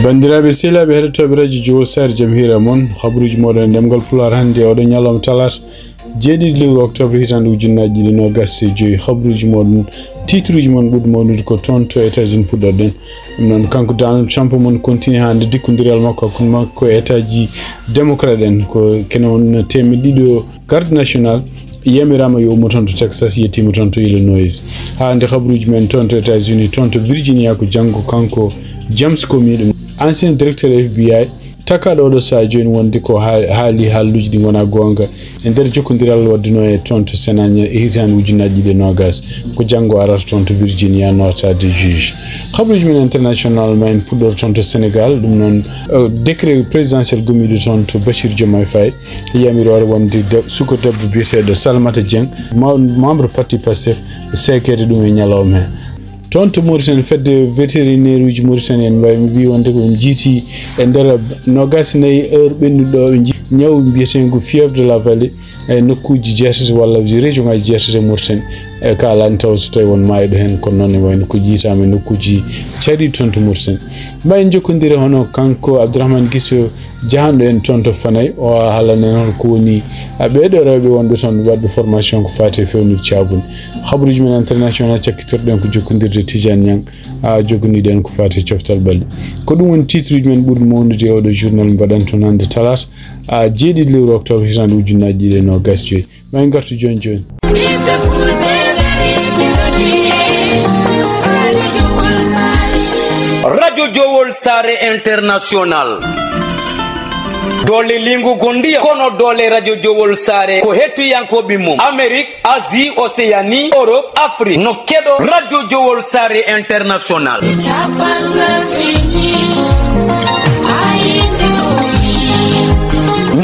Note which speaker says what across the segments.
Speaker 1: bandiraɓe sehilaɓe heɗotoɓe radio Jowol Sare jaam hiira moon habaruji moɗon ndemgal pular hannde oɗo ñalawma talata 7 lewru octobre hitande ujunnaji ɗiɗi nogas e joyi habaruji moɗon titruji moon ɓuuri mawnude ko toon to États-Unis fuɗɗorɗen ɗum noon kanko Donald Trump mon continue hande dikkodiral makko hakkude makko e état ji démocrate en ko kene on temedɗiɗo garde national yamirama yo ummo toon to Texas yettima toon to Illinois hande habaruji men toon to États-Unis toon to Virginia ko janggo kanko James Comey ɗum ancien directeur FBI takaɗo oɗo saha joni wonde ko haali haalluji ɗi gona gonga e nder jokkodiral waddino e toon to Sénat e hitande ujunnaji ɗiɗi nogas ko janggo arata toon to Virginia notade juge habaruji men international ma en puɗɗor toon to Sénégal ɗum noon décret présidentiel gomiɗo toon to Bachir Diomaye Faye yamirore wonde suko debbo biyeteɗo Salamata Dieng membre parti Pastef sekede ɗum e ñalawma he toon to Mauritanie fedde vétérinaire uji Mauritanie en mbawi mi wi wonde ko jiiti e nder nogas nayi heure ɓennuɗo ñaw mbiyetego fièvre de la vallée e nokkuji jeetati walla région ngaji jeetati Mauritanie e kalani taw so tawi won mayiɗo hen kono noon e wayno ko jiitama e nokkuji caɗiɗi toon to Mauritanie mbawi en jokkodiri hono kanko Abdourahmane Guisso jahanɗo en toon to Fanayi o haalane hon ko woni ɓeɗo rewɓe wonɓe toon waɗɓe formation ko fati e fewnude cabune habaruji men international cakkitorɗen ko jokkodirde Tidiane Niang joggoniɗen ko fati e coftal ɓalli ko ɗum woni titruji men ɓurɗo mawnude oɗo journal mbaɗan toon hande talata 7 lewru octobre hitande ujunnaji ɗiɗi e nogas joyi ma en gartu joni joni
Speaker 2: radio Jowol Sare International dole lingu gondiya kono dole radio Jowol Sare ko hettuyankoɓe mum Amérique Asie Océanie Europe Afrique no keɗo radio Jowol Sare International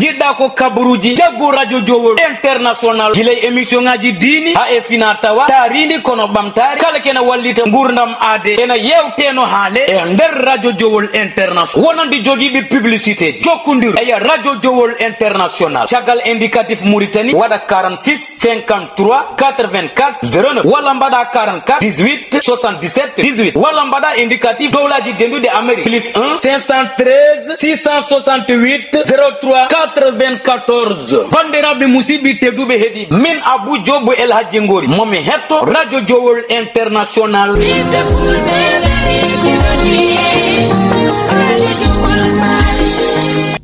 Speaker 2: jiɗɗa ko kabaruji jaggu radio Jowol International gilay émission ngaji dini ha e fina tawa tarindi kono ɓamtari kala kena wallita gurdam aade ena yewteno haale e nder radio Jowol International wonandi jogiiɓe publicité jokkodir eya radio Jowol International caggal indicatif Mauritanie waɗa 46 53 84 09 walla mbaɗa 44 18 77 18 walla mbaɗa indicatif dowlaji dendude Amérique plus 1 513 668 03 94 bandiraɓe musidɓe tedduɓe heeɗi min Abou Diobo El Hadji Ngori momi hetto radio Jowol International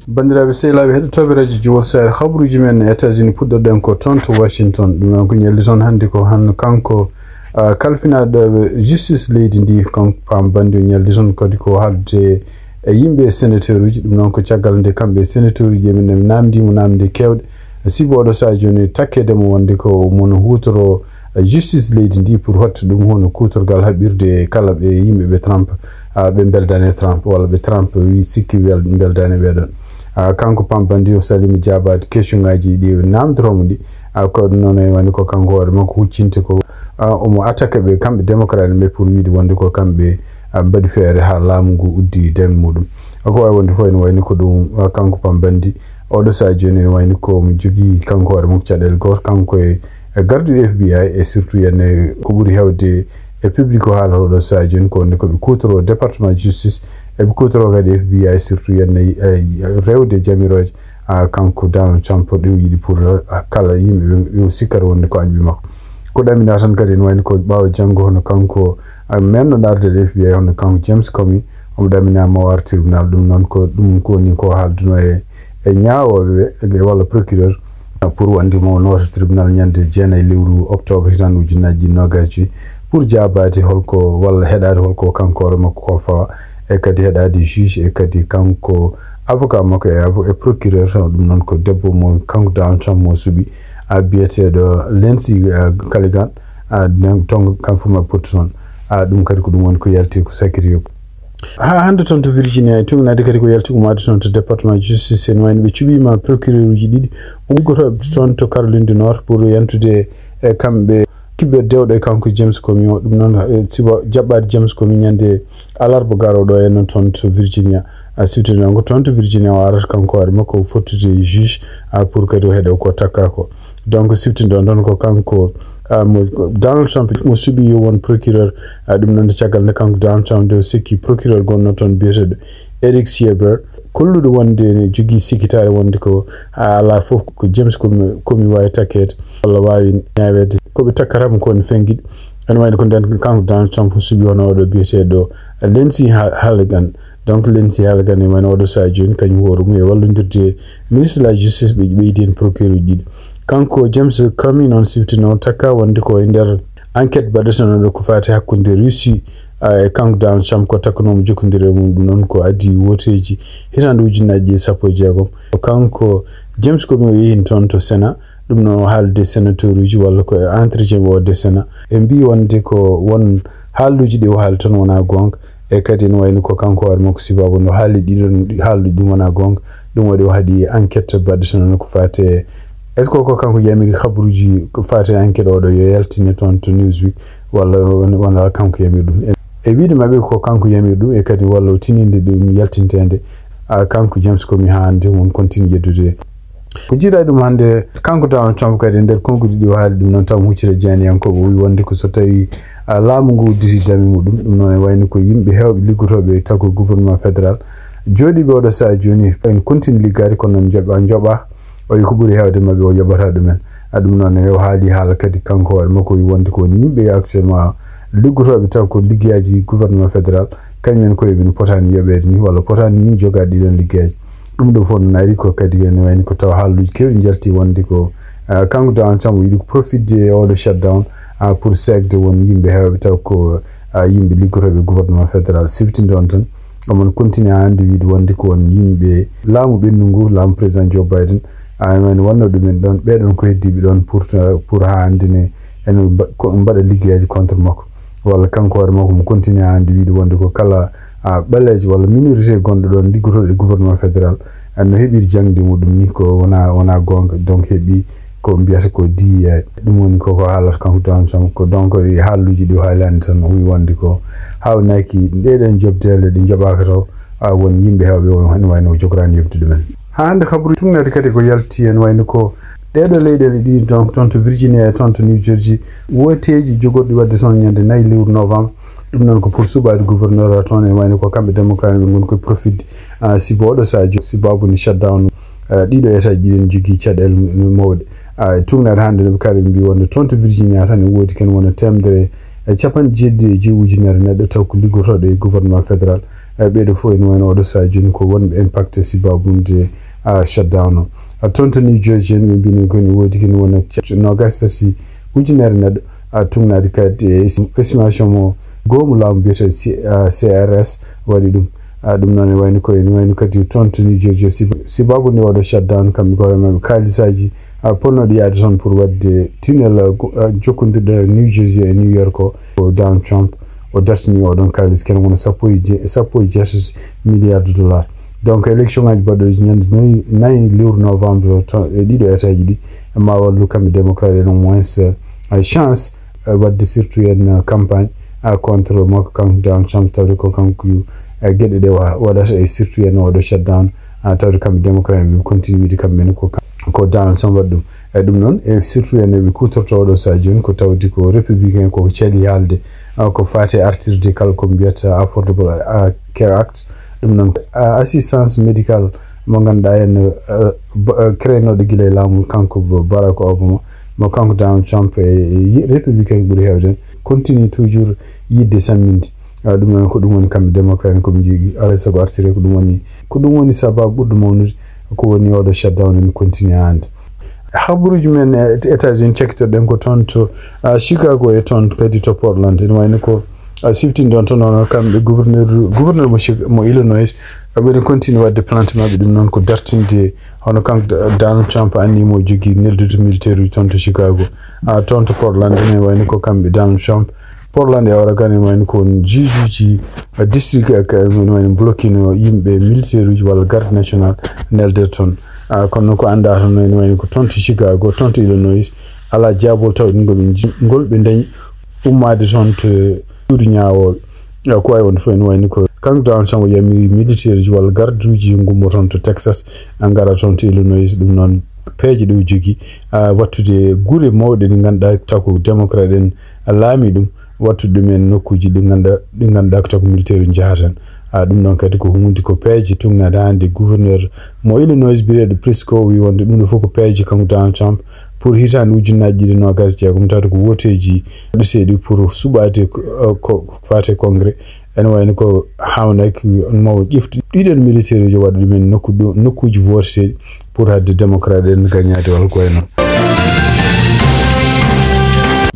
Speaker 1: bandiraɓe sehilaɓe heɗotoɓe radio Jowol Sare habaruji men e États-Unis puɗɗorɗen ko toon to Washington ɗum noon ko ñalli toon hannde ko han kanko kalfinaɗo justice leydi ndi kanko pam bandi o ñalli toon kadi ko haalde e yimɓe sénateur uji ɗum noon ko caggal nde kamɓe sénateur uji emin namdimo namde kewɗe sibo oɗo saha joni takkedemo wonde ko mono hutoro justice leydi ndi pour hotta ɗum hono kutorgal haɓirde kala ɓe yimɓeɓe Trump ɓe beldani Trump walla ɓe Trump wi sikki beldani ɓeɗon kanko pambandi o salimi jabade question ngaji ɗi namdoromo ɗi ko noon e woni ko kanko hoore makko huccinte ko omo attaque ɓe kamɓe démocrate ɓe pour wiide wonde ko kamɓe mbaɗi feere ha laamu ngu uddi deme muɗum ko wawi wonde fof ene wayni ko ɗum kanko pambandi oɗo saha joni ene wayni ko mo jogui kanko hoore makko caɗele goto kanko e garduɗo FBI e surtout yenne ko ɓuuri hewde e public o haala oɗo saha joni ko wonde koɓe kutoro département justice eɓe kutoro kadi FBI surtout yenne rewde jamiroje kanko Donald Trump ɗum yiɗi pour kala yimɓe ɓe sikkata wonde ko añɓe makko ko ɗamina tan kadi ene wayni ko ɓawa janggo hono kanko menno darde FBI hono kanko James Comey omo ɗaminama war tribunal ɗum noon ko ɗum koni ko haalduno e ñawoɓe walla procureur pour wandimo noto tribunal ñande 9 lewru octobre hitande ujunnaji nogas joyi pour jabade holko walla heɗade holko kanko hoore makko ko fawa e kadi heɗade juge e kadi kanko avocat makko e procureur ɗum noon ko debbo mo kanko Donald Trump mo suuɓi biyeteɗo Lindsey Callaghan ton kam fuma poti toon ɗum kadi ko ɗum woni ko yalti ko sakiri ha hande toon to Virginia tuminade kadi ko yalti umade toon to département justice en wayno ɓe cuɓima procureur uji ɗiɗi umgotoɓe toon to Caroline du Nord pour yantude e kamɓe kibbe dewɗo e kanko James Comey o ɗum noon sibo jaɓɓade James Comey ñande alarba garoɗo e noon toon to Virginia siwtide noon ko toon to Virginia o arata kanko hoore makko fottude juge pour kadi o heeɗo ko takka ko donc siwtide on ɗon ko kanko Donald Trump mo suɓi yo won procureur ɗum noon caggal nde kanko Donald Trump nde sikki procureur gonno toon biyeteɗo Eric Sieber kullude wonde ne jogi sikitare wonde ko ala fof ko James komi wawi takkede walla wawi ñawede koɓe takkatam ko ne fengiɗ ene wayde ko nden kanko Donald Trump suɓi hono oɗo biyeteɗo Lindsey Halligan donc Lindsey Halligan e wayno oɗo sa joni kañum horumu e wallodirde ministre de la justice ɓe ɓeydi hen procureur uji ɗiɗi kanko James Comey noon siftino takka wonde ko e nder enquête baɗetenoɗo ko fati hakkude Russie e kanko Donald Trump ko takkunomo jokkodire mum ɗum noon ko addi woteji hitande ujunaji 16 kanko James Comey o yehin toon to Sénat ɗum no haalde sénateur uji walla ko entretien o de Sénat e mbi wonde ko won haalduji ɗi o haali toon wona gonga e kadi no wayno ko kanko hoore makko sibabu no haali ɗiɗon haalduji ɗum wona gonga ɗum waɗi o haɗi enquête baɗetenoɗo ko fati est ce que ko kanko yamiri habaruji ko fati enquête oɗo yo yaltine toon to Newsweek walla kanko yamiri ɗum e wiide maɓɓe ko kanko yamiri ɗum e kadi walla o tininde ɗum yaltintede kanko James Comey hande won continue yeddude ko jiiɗa ɗum hande kanko Donald Trump kadi nder konngudi ɗi o haali ɗum noon taw huccire jeaniyankoɓe wi wonde ko so tawi laamu ngu disi dami muɗum ɗum noon e wayno ko yimɓe hewɓe liggotoɓe taw ko gouvernement fédéral jooɗiɓe oɗo saa joni en continue liggade kono noon joɓa o yi ko ɓuri hewde maɓɓe o yoɓata ɗumen ɗum noon e o haali haala kadi kanko hoore makko wi wonde ko woni yimɓe actuellement liggotoɓe taw ko liggeyaji gouvernement fédéral kañumen koye min potani yoɓede ni walla potani ni jogade ɗiɗon liggeyaji ɗum ɗo fof no ari ko kadi ene wayni ko taw haalluji kewɗi jalti wonde ko kanko Donald Trump yiɗi ko profitde oɗo shutdown pour segde won yimɓe hewɓe taw ko yimɓe liggotoɓe gouvernement fédéral siftinde on tan omon continue hande wiide wonde ko won yimɓe laamu ɓennu ngu laamu président Joe Biden wayno wonno ɗumen ɗon ɓeɗon ko heddiɓe ɗon pour ha andine ene mbaɗa liggeyaji contre makko walla kanko hoore makko mo continue hande wiide wonde ko kala ɓaleji walla minorité gonɗo ɗon liggotoɗo e gouvernement fédéral no heeɓiri jangde muɗum ni ko wona gonga donc heeɓi ko mbiyata ko DEI ɗum woni koko haalata kanko Donald Trump ko donc haalluji ɗi o haalani tan wi wonde ko hawnaki ɗeɗen jobdele ɗi joɓaka taw won yimɓe hewɓe ene wayno jogorani yebtude men hande habru tumnade kadi ko yalti en wayno ko ɗeɗo leyɗele ɗi donc toon to Virginia e toon to New Jersey woteji jogorɗi wadde toon ñande 4 lewru novembre ɗum noon ko pour suɓade gouverneur toon e wayno ko kamɓe démocrate ɓe goni koye profide sibo oɗo sadio sibabu ni shutdown ɗiɗo étaji ɗiɗen jogui caɗele mawɗe tugnade hande ɗo kadi mbi wonde toon to Virginia tan e woodi ken wona temdere capanɗe jeeɗiɗi ujunere neɗɗo taw ko liggotoɗo e gouvernement fédéral ɓeɗo fof ene wayno oɗo sadio joni ko wonɓe impacté sibabunde shutdown o toon to New Jersey ɓe mbini koni woodi ken wona nogas tati ujunere neɗɗo tugnade kadi estimation mo goomu laamu biyete CRS waɗi ɗum ɗum noon e wayno ko ene wayno kadi toon to New Jersey sibabu nde waɗo shutdown kamɓe koye maɓɓe kaalisaji ponnoɗo yaade toon pour wadde tunnel jokkodirɗo New Jersey e New York ko Donald Trump o dartini oɗon kaalis ken wona sappo e jeetati milliards de dollars donc élection ngaji baɗɗoji ñande 4 lewru novembre e ɗiɗo étaji ɗi ma wallu kamɓe démocrate en au moins chance wadde surtout en campagne contre makko kanko Donald Trump tawde ko kanko gueɗe ɗe waɗata e surtout en oɗo shutdown tawde kamɓe démocrate ɓe continue wiide kamɓene ko Donald Trump waɗi ɗum ɗum noon e surtout en ɓe kutorto oɗo sa joni ko tawdi ko républicain koko caɗi haalde ko fati artirde kala ko mbiyata affordable care act ɗum noon assistance médical mo ganduɗa en créenoɗo guila e laamu kanko Barack Obama mo kanko Donald Trump e républicain ɓuuri hewden continue toujours yidde samminde ɗum noon ko ɗum woni kamɓe démocrate koɓe jiigui alay saago artire ko ɗum woni sababu ɓurɗo mawnude ko woni oɗo shutdown en continue hande habaruji men États-Unis cekkitoɗen ko toon to Chicago e toon kadi to Portland ene wayno ko siftinde on toon ono kamɓe gouverneur mo Illinois ɓeɗen continue wadde plante maɓɓe ɗum noon ko dartinde hono kanko Donald Trump annimo jogui neldude militaire uji toon to Chicago toon to Portland ene wayno ko kamɓe Donald Trump Portland e Oregon ene wayno ko juge uji district ene wayno bloquino yimɓe militaire uji walla garde national nelde toon kono ko anda toon ene wayno ko toon to Chicago toon to Illinois ala jaabol tawɗi ngol ɓe dañi ummade toon to suudu ñawoɓe ko wawi wonde fof ene wayno ko kanko Donald Trump o yamiri militaire uji walla garde uji gummo toon to Texas gara toon to Illinois ɗum noon peeje ɗo jogui wattude guure mawɗe ɗe ganduɗa taw ko démocrate en laami ɗum wattude men nokkuji ɗi ganduɗa ko tako militaire jahatan ɗum noon kadi ko hunde ko peeje tugnade hande gouverneur mo Illinois bireɗo Prisco wi wonde ɗum ɗo fof ko peeje kanko Donald Trump pour hitande ujunnaji ɗiɗi nogas jeegom tawde ko woteji ɗiseɗi pour suɓade ko fate congrès ene wayno ko hawnaki mawo ƴeftu ɗiɗon militaire uji waɗa ɗumen nokkuji voteteɗi pour hadde démocrate en gagnade walla ko wayno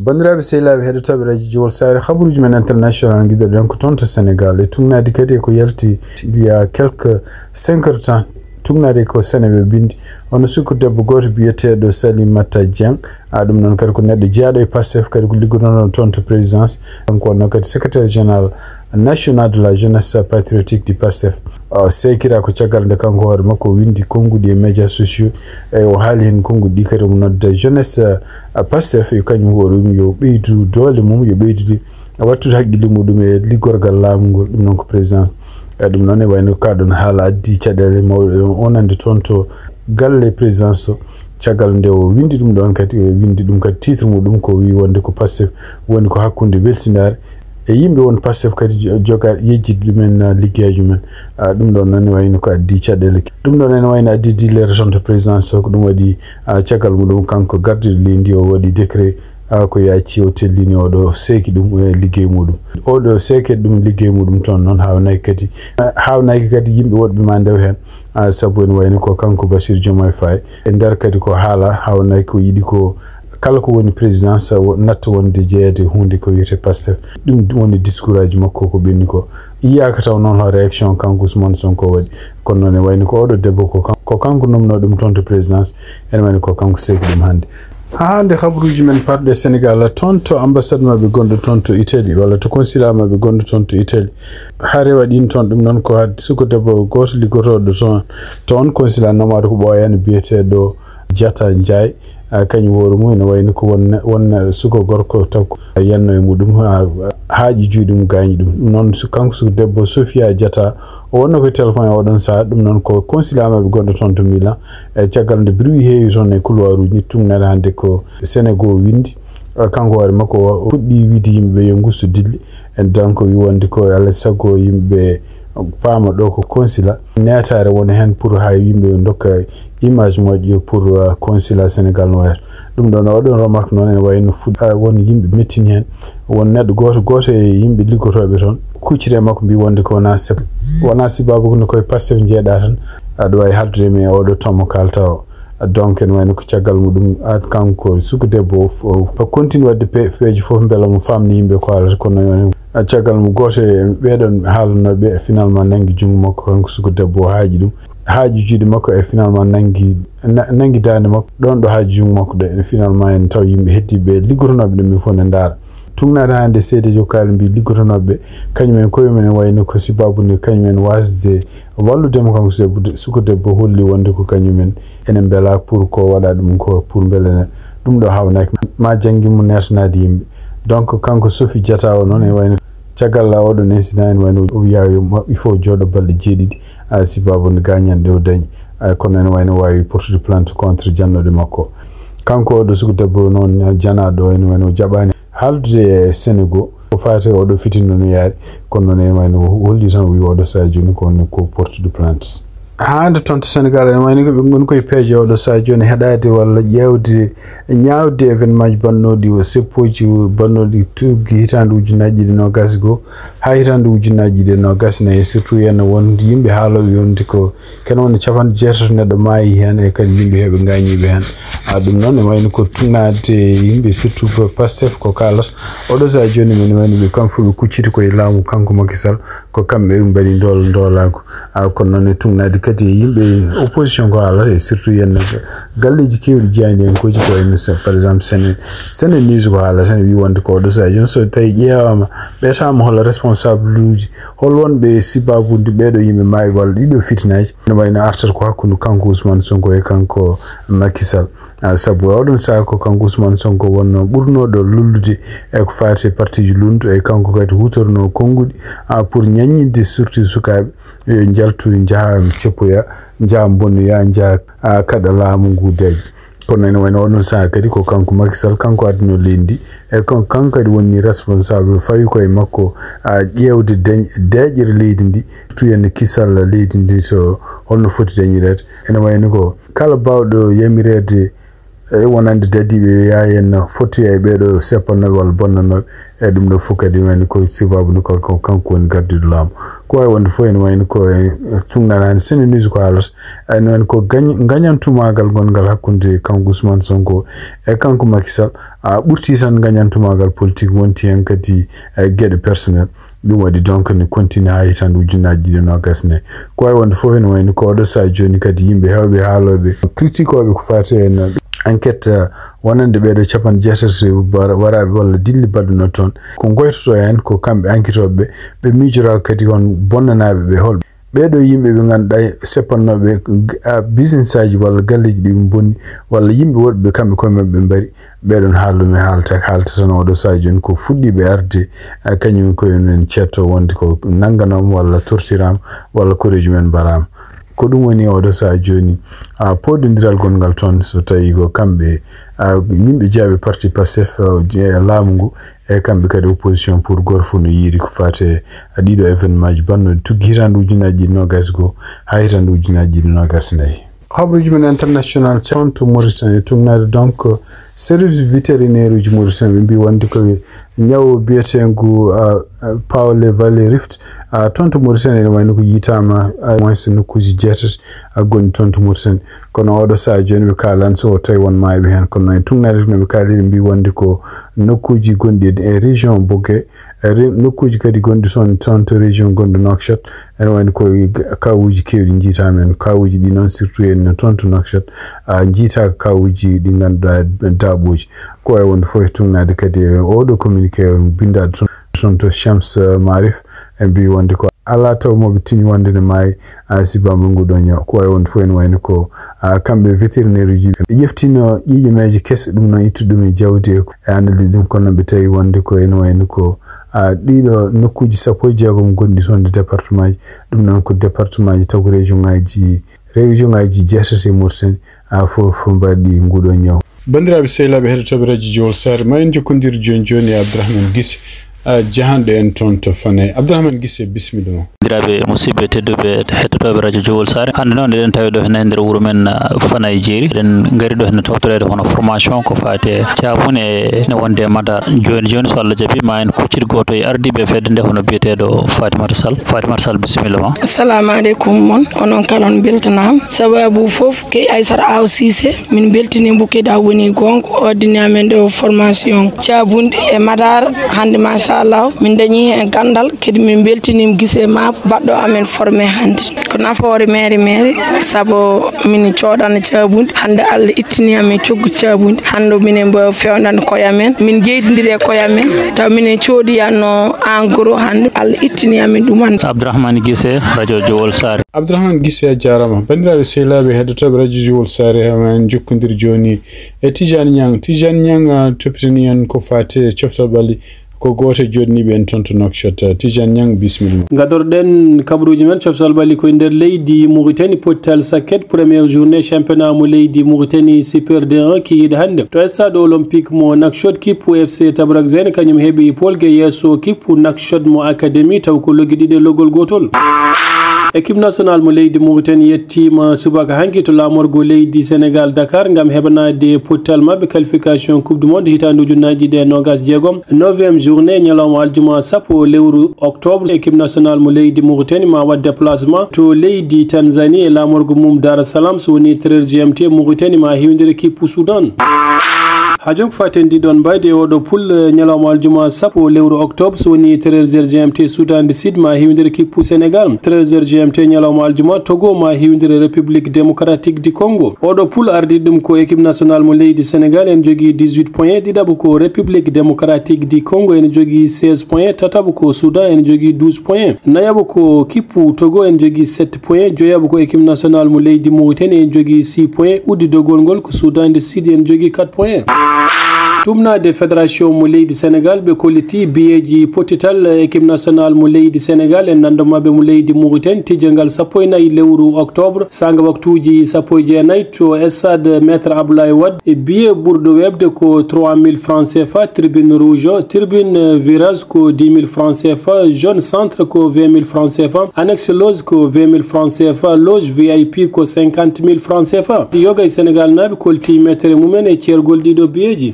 Speaker 1: bandiraɓe sehilaɓe heɗotoɓe radio Jowol Sare habaruji men international guiɗoɗen ko toon to Sénégal e tugnade kadi ko yalti il y a quelques 5 heures temps tugnade ko Sénégal bindi ono sukku debbo goto biyeteɗo Salimata Dieng ɗum noon kadi ko neɗɗo jeeyaɗo e Pastef kadi ko liggotono toon to présidence donc wonno kadi secrétaire général national de la jeunesse patriotique du Pastef sekira ko caggal nde kanko hoore makko windi konngudi e médias sociaux e o haali hen konngudi ɗi kadi omo nodda jeunesse Pastef yo kañum hoore mum yo ɓeydu doole mum yo ɓeydude wattude haqqille muɗum e liggorgal laamu ngol ɗum noon ko président ɗum noon e wayno kaɗon haala addi caɗele mawɗe onande toon to galle présidence o caggal nde o windi ɗum ɗon kadi windi ɗum kadi titre muɗum ko wi wonde ko Pastef woni ko hakkunde welsinare e yimɓe won Pastef kadi joga yejjide ɗumen liggeeji men ɗum ɗon noon wayno ko addi caɗele ɗum ɗon ene wayno addi dillere toon to présidence o ko ɗum waɗi caggal muɗum kanko gardiɗo leydi o waɗi décret ko yacci o tellini oɗo seeki ɗum e liggey muɗum oɗo seeke ɗum liggey muɗum toon noon hawnaki kadi yimɓe woɗɓe ma ndew hen sabu ene wayno ko kanko Bassirou Diomaye Faye e nder kadi ko haala hawnaki ko yiɗi ko kala ko woni présidence natta wonde jeeyede hunde ko wiyete Pastef ɗum woni discours aji makko ko ɓenni ko iyaka taw noon ho réaction kanko Ousmane Sonko waɗi kono noon e wayno ko oɗo debbo ko kanko nomno ɗum toon to présidence ene wayno ko kanko seeki ɗum hande hande habaruji men parɗe Sénégal toon to ambassade mabɓe gonɗo toon to Italie walla to consulat mabɓe gonɗo toon to Italie haare waɗino toon ɗum noon ko hadde suko debbo goto liggotoɗo toon consulat namaɗo ko ɓooyani biyeteɗo Diatta Ndiaye kañum hoore mum ene wayno ko wonna suko gorko taw ko yenno e muɗum haaji juuɗe mum gañi ɗum noon kanko suko debbo Sofia Diatta o wonno koye téléphone e oɗon saha ɗum noon ko consulat mabɓe gonɗo toon to Milan e caggal nde bruit heewi toon e couloir uji tugnade hande ko Sénégal windi kanko hoore makko o fuɗɗi wiide yimɓeɓe yo gusto dilli en donc wi wonde ko alay saago yimɓeɓe paama ɗo ko consulat netare woni hen pour ha yimɓe dokka image moƴƴo pour consulat Sénégal no wayata ɗum ɗon oɗon remarque noon ene wayno won yimɓe mettini hen won neɗɗo goto e yimɓe liggotoɓe toon kuccire makko mbi wonde ko wona sibabu kono koye Pastef jeeɗa tan aɗa wawi haldude mi oɗo tommo kalta o donc ene wayno ko caggal muɗum kanko suku debbo o continue wadde peeji foof beela mo famni yimɓe ko haalata kono caggal mo goto e ɓeɗon haalanoɓe finalement nangi jungo makko kanko suku debbo haaji ɗum haaji juuɗe makko e finalement nangi dande makko ɗon ɗo haaji jungo makko ɗo finalement en taw yimɓe heddiɓe liggotonoɓe ɗum fof ne ndaara tugnade hande seedejo kaali mbi liggotonoɓe kañumen koyemen wayno ko sibabude kañumen wasde walludemo kanko suko debbo holli wonde ko kañumen enen beela pour ko waɗa ɗum ko pour beele ɗum ɗo hawnaki ma jangguimo nertanade yimɓe donc kanko Sophie Diatta o noon e wayno caggal oɗon incident en wayno o wiya il faut jooɗo balɗe jeeɗiɗi sibabude gagnande o dañi kono ene wayno wawi portude plainte contre jannoɗe makko kanko oɗo suko debbo noon janaɗo ene wayno jaɓani haaldude e Sénégal ko fate oɗo fitinno no yaari kono noon e wayno holli tan o wi oɗo saha joni ko portude plainte hande toon to Sénégal ene wayno ɓe goni koye peeje oɗo saha joni heɗade walla ƴewde ñaawde événement ji bannoɗi o seppoji bannoɗi tuggi hitande ujunnaji ɗi nogas goho ha hitande ujunnaji ɗi nogas nayyi surtout yenno won yimɓe haaloɓe wonde ko kene woni capanɗe jeetato neɗɗo maayi hen e kadi yimɓe heeɓe gañiɓe hen ɗum noon ne wayno ko tugnade yimɓe surtout Pastef ko kalata oɗo saha joni mene wayno ɓe kamɓe fof ɓe kucciti koye laamu kanko Macky Sall ko kamɓe ɓe mbaɗi doolago kono noon e tugnade kadi yimɓe opposition ko haalata e surtout yenno galleji kewɗi jeyandi hen koji ko ene par exemple Sene News ko haalata ene wi wonde ko oɗo saha joni so tawi ƴeewama ɓeetama holla responsable uji hol wonɓe sibabude ɓeɗo yimɓe maayi walla ɗiɗo fitinaji ne wayno artata ko hakkude kanko Ousmane Sonko e kanko Macky Sall sabu oɗon saha ko kanko Ousmane Sonko wonno ɓurnoɗo lullude e ko fate parti ji lundu e kanko kadi hutorno konngudi pour ñaññinde surtout sukaɓe yo jaltu jaaha ceppoya jaaha bonnoya jaaha kaɗa laamu ngu dañi kono ene wayno onon saa kadi ko kanko Macky Sall kanko adduno leydi e kanko kadi woni responsable fawi koye makko ƴeewde deƴƴere leydi ndi tuyenne kisal leydi ndi so holno foti dañirede ene wayno ko kala bawɗo yamirede wonande dadiɓe yayen fotoya e ɓeɗo seppannoɓe walla bonnanoɓe e ɗum ɗo fof kadi wayno ko sababu ni kanko woni gardiɗo laamu ko wawi wonde fof ene wayno ko cugnanani sénénise ko haalata ene wayno ko gañantumagal gongal hakkude kanko Ousmane Sonko e kanko Macky Sall ɓurti tan gañantumagal politique wonti hen kadi gueɗe personnel ɗum waɗi donc ne continue ha hitande ujunnaji ɗiɗi nogas nayyi ko wawi wonde fof ene wayno ko oɗo saha joni kadi yimɓe hewɓe haaloɓe critique oɓe ko fati hen enquête wonande ɓeɗo capan jeetati waraɓe walla dilli badduno toon ko goytoto hen ko kamɓe enquêtoɓe ɓe miijora kadi on bonnanaɓe ɓe holɓe ɓeɗo yimɓe ɓe ganduɗa seppannoɓe business aji walla galleji ɗi bonni walla yimɓe woɗɓe kamɓe koye mabɓe mbari ɓeɗon haalume haalta tan oɗo saha joni ko fuɗɗiɓe arde kañum koyen cetto wonde ko nanganoma walla tortirama walla koreji men mbarama ko ɗum woni oɗo saha joni pododiral gongal toon so tawi ko kamɓe yimɓe jeeyaɓe parti Pastef laamu ngu e kamɓe kadi opposition pour goto fof no yiiri ko fate ɗiɗo événement ji bannoɗe tuggi hitande ujunnaji ɗiɗi nogas goo ha hitande ujunnaji ɗiɗi nogas nayyi habaruji men international toon to Mauritanie tugnade donc service vétérinaire uji Mauritanie ɓe mbi wonde ko ñaw biyetengu Paole Valley Rift toon to Mauritanie ene wayno ko yitama moins nokkuji jeetati goni toon to Mauritanie kono oɗo saha joni ɓe kalani so tawi won maaɓe hen kono en tugnade no ɓe kaali ɓe mbi wonde ko nokkuji gonɗi e région Bogué nokkuji kadi gonɗi toon to région gonɗo Nouakchott ene wayno ko kawuji kewɗi jiitamen kawuji ɗi noon surtout en toon to Nouakchott jiita kawuji ɗi ganduɗa daaɓoji ko wawi wonde fof tugnade kadi oɗo communiqué bindade toon to Shams Marif e mbi wonde ko ala taw moɓe tini wonde ne maayi sibama nguɗo ñaw ko wawi wonde fof ene wayno ko kamɓe vétérinaire uji yeftino ƴiƴemeji kesse ɗum noon ittu ɗum e jawdi e analyse ɗum kono ɓe tawi wonde ko ene wayno ko ɗiɗo nokkuji 16 gonɗi toon de département ji ɗum noon ko département ji taw ko région ngaji jeetati e Mauritanie fof mbaɗi nguɗo ñaw bandiraɓe sehilaɓe heɗotoɓe radio Jowol Sare ma en jokkodiri joni e Abdourahmane Guisse jahanɗo en toon to Fanaye Abdourahmane Guisse bisimilla ma
Speaker 3: bandiraɓe musidɓe tedduɓe heɗotoɓe radio Jowol Sare hande noon eɗen tawi ɗo hen e nder wuuro men Fanaye jeeri eɗen gaari ɗo hen tawtorede hono formation ko fate caabune e wonde mada joni so Allah jaaɓi ma en kuccide goto e ardiɓe fedde nde hono biyeteɗo Fatimata Sall bisimilla ma
Speaker 4: assalamu aleykum mon onon kala on beltanama sababu foof ke Aissata Aw Cissé min beltinimo keɗa woni gonga oddini amen ɗo formation caabunde e madara hande machallah min dañi hen gandal kadi min beltinimo Guisse ma baɗɗo amen formé hande ko nafoore maire sabo min coɗano caabunde hande Allah ittini amen coggu caabunde hande minen mbo fewnande koyamen min jeydidiri e koyamen taw minen coɗiyatno en gros hande Allah ittini amen ɗum hande
Speaker 3: Abdourahmane Guisse radio Jowol Sare
Speaker 1: Abdourahmane Guisse a jarama bandiraɓe sehilaɓe heɗotoɓe radio Jowol Sare en jokkodiri joni e Tidiane Niang toppitani en ko fate coftal ɓalli ko goto jodniɓe en toon to Nouakchott Tidiane Niang bisimilla
Speaker 5: gadorɗen kabaruji men coftal ɓalli koye nder leydi Mauritanie potal saket première journée championnat mo leydi Mauritanie Super D1 kiyiɗa hande to stade olympique mo Nouakchott kippu FC Tabrakzene kañum heeɓi polgue yesso kippu Nouakchott mo académie taw ko logui ɗiɗi logol gotol équipe nationale mo leydi Mauritanie yettima subaka hanki to lamorgo leydi Sénégal Dakar gam heɓanade pottal mabɓe qualification coupe du monde hitande ujunnaji ɗe 26 9e journée ñalawma aljuma sappo lewru octobre équipe nationale mo leydi Mauritanie ma wat déplacement to leydi Tanzanie e lamorgo mum Dar Salam so woni 13 GMT Mauritanie ma hewdiri kippu Soudan hajok faten ɗiɗon mbayde oɗo poule ñalawma aljuma sappo lewru octobre so woni 13h GMT Soudan du Sud ma hewdiri kippu Sénégal 13h GMT ñalawma aljuma Togo ma hewdiri République démocratique du Congo oɗo poule ardi ɗum ko équipe nationale mo leydi Sénégal en jogui 18 points ɗiɗaɓo ko République démocratique du Congo en jogui 16 points tataɓo ko Soudan en jogui 12 points nayaɓo ko kippu Togo en jogui 7 points joyaɓo ko équipe nationale mo leydi Mauritanie en jogui 6 points uddidogol ngol ko Soudan du Sud en jogui 4 points tumnade fédération mo leydi sénégal ɓe kolliti biyeji potital équipe nationale mo leydi sénégal en nandomaɓe mo leydi Mauritanie tijjangal 14 lewru octobre sanga waktuji 19 to stade maître Abdoulaye Wade e biye ɓurɗo webde ko 3000 francs CFA tribune rouge tribune virage ko 10 000 francs CFA jeune centre ko 20 000 francs CFA annexe loge ko 20 000 francs CFA loge VIP ko 50 000 francs CFA yoga e sénégal naɓe kolti metere mumen e ceergol ɗiɗo biyeji.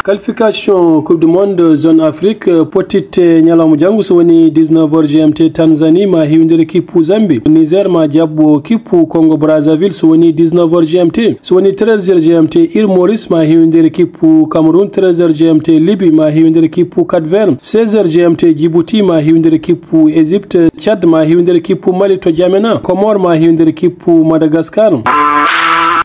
Speaker 5: Qualification Coupe du Monde Zone Afrique potite nyalamu jangu so woni 19h GMT Tanzanie ma hiwndere kippu Zambie Niger ma jabbo kippu Congo Brazzaville so woni 19h GMT so woni 13h GMT Île Maurice ma hiwndere kippu Cameroun 13h GMT Libye ma hiwndere kippu Cap-Vert 16h GMT Djibouti ma hiwndere kippu Égypte Tchad ma hiwndere kippu Mali to Djamena Comore ma hiwndere kippu Madagascar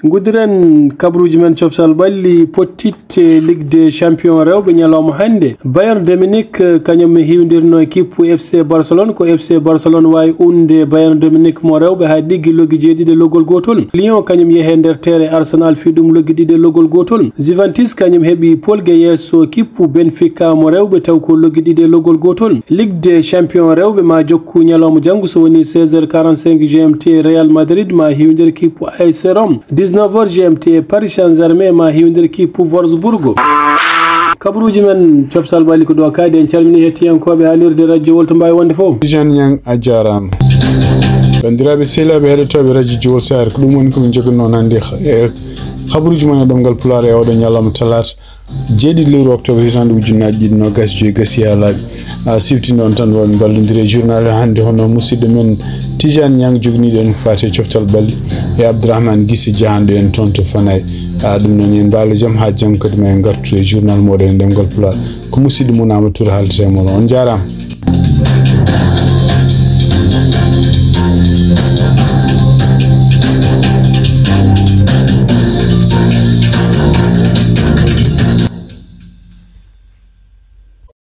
Speaker 5: gudiren kabruji men cofsal balli pottitte Ligue des Champions rewɓe ñalawma hande Bayern Dominique kañum hiwdirno équipe FC Barcelone ko FC Barcelone wawi unde Bayern Dominique mo rewɓe ha ɗiggi loggi jeeɗiɗi loggol gotol Lyon kañum yeehe nder terre Arsenal fi ɗum loggi ɗiɗi loggol gotol Juventus kañum heeɓi polgue yesso kippu Benfica mo rewɓe taw ko loggi ɗiɗi loggol gotol Ligue des Champions rewɓe ma jokku ñalawma janggo so woni 16h45 GMT Real Madrid ma hiwdir kippu AS Rome 19h GMT Paris Saint-Germain ma hiwdir kippu Wolfsburg kabruji men cofsal bali ko do kaade en calmini hettiyankoɓe haalirde radio Wolto Mbawi wonde fof
Speaker 1: Jean Yang a jarama bandiraɓe sehlaɓe heɗotoɓe radio Jowol Sahel ko ɗum woni komin joguino hande kabruji men e ɗemgal pulaar e oɗo ñalawma talata 7 lewru octobre hitande ujunnaje ɗiɗi nogas joyi gasi ha laaɓi siftinde on tan won ballodiri journal hande hono musidɗo men Tidiane Niang jogniɗo en fate coftal balli e Abdourahmane Guissé jahanɗo en toon to Fanaye ɗum noon en mbaalo jaam ha janggo kadi ma en gartu e journal moɗon e ɗemgal pulaar ko musidɗo mon Amadou Touré haaldete moɗon on jarama.